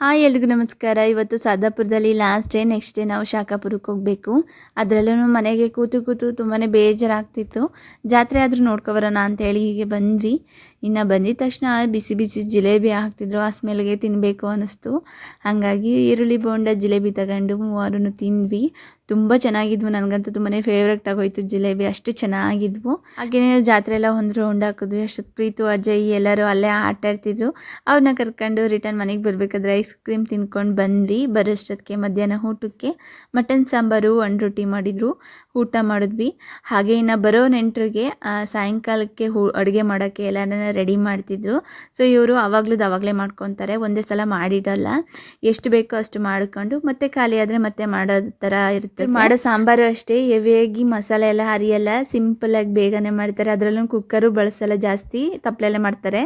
Hi ಎಲ್ರಿಗೂ ನಮಸ್ಕಾರ. ಇವತ್ತು ಸಾದಾಪುರದಲ್ಲಿ ಲಾಸ್ಟ್ ಡೇ, ನೆಕ್ಸ್ಟ್ ಡೇ ನಾವು ಶಾಖಾಪುರಕ್ಕೆ ಹೋಗಬೇಕು. ಅದರಲ್ಲೂ ಮನೆಗೆ ಕೂತು ತುಂಬಾ ಬೇಜಾರಾಗ್ತಿತ್ತು. ಜಾತ್ರೆ ಆದರೂ ನೋಡ್ಕೊಬರೋಣ ಅಂತೇಳಿ ಹೀಗೆ ಬಂದ್ವಿ. ಇನ್ನು ಬಂದಿದ ತಕ್ಷಣ ಬಿಸಿ ಬಿಸಿ ಜಿಲೇಬಿ ಹಾಕ್ತಿದ್ರು. ಆ ಸ್ಮೆಲ್ಗೆ ತಿನ್ನಬೇಕು ಅನ್ನಿಸ್ತು. ಹಾಗಾಗಿ ಈರುಳ್ಳಿ ಬೋಂಡ ಜಿಲೇಬಿ ತಗೊಂಡು ಮೂವರೂ ತಿಂದ್ವಿ. ತುಂಬ ಚೆನ್ನಾಗಿದ್ವು. ನನಗಂತೂ ತುಂಬಾ ಫೇವ್ರೆಟ್ ಆಗೋಯ್ತು ಜಿಲೇಬಿ, ಅಷ್ಟು ಚೆನ್ನಾಗಿದ್ವು. ಹಾಗೆಯೇ ಜಾತ್ರೆ ಎಲ್ಲ ಒಂದು ರೌಂಡ್ ಹಾಕಿದ್ವಿ. ಅಷ್ಟೊತ್ತು ಪ್ರೀತು ಅಜಯ್ ಎಲ್ಲರೂ ಅಲ್ಲೇ ಆಟ ಆಡ್ತಿದ್ರು. ಅವ್ರನ್ನ ಕರ್ಕೊಂಡು ರಿಟರ್ನ್ ಮನೆಗೆ ಬರಬೇಕಾದ್ರೆ ಐಸ್ ಕ್ರೀಮ್ ತಿನ್ಕೊಂಡು ಬಂದ್ವಿ. ಬರೋಷ್ಟೊತ್ತಿಗೆ ಮಧ್ಯಾಹ್ನ ಊಟಕ್ಕೆ ಮಟನ್ ಸಾಂಬಾರು, ಒಂದು ರೊಟ್ಟಿ ಮಾಡಿದರು. ಊಟ ಮಾಡಿದ್ವಿ. ಹಾಗೆ ಇನ್ನು ಬರೋ ನೆಂಟರಿಗೆ ಸಾಯಂಕಾಲಕ್ಕೆ ಅಡುಗೆ ಮಾಡೋಕ್ಕೆ ಎಲ್ಲನ ರೆಡಿ ಮಾಡ್ತಿದ್ರು. ಸೊ ಇವರು ಆವಾಗಲೇ ಮಾಡ್ಕೊತಾರೆ, ಒಂದೇ ಸಲ ಮಾಡಿಡಲ್ಲ. ಎಷ್ಟು ಬೇಕೋ ಅಷ್ಟು ಮಾಡಿಕೊಂಡು ಮತ್ತೆ ಖಾಲಿ ಆದರೆ ಮತ್ತೆ ಮಾಡೋ ಥರ ಇರುತ್ತೆ. ಮಾಡೋ ಸಾಂಬಾರು ಅಷ್ಟೇ ಹೆವಿಯಾಗಿ ಮಸಾಲೆ ಎಲ್ಲ ಹರಿಯಲ್ಲ, ಸಿಂಪಲ್ಲಾಗಿ ಬೇಗನೆ ಮಾಡ್ತಾರೆ. ಅದರಲ್ಲೂ ಕುಕ್ಕರು ಬಳಸಲ್ಲ ಜಾಸ್ತಿ, ತಪ್ಪಲೆಲ್ಲ ಮಾಡ್ತಾರೆ.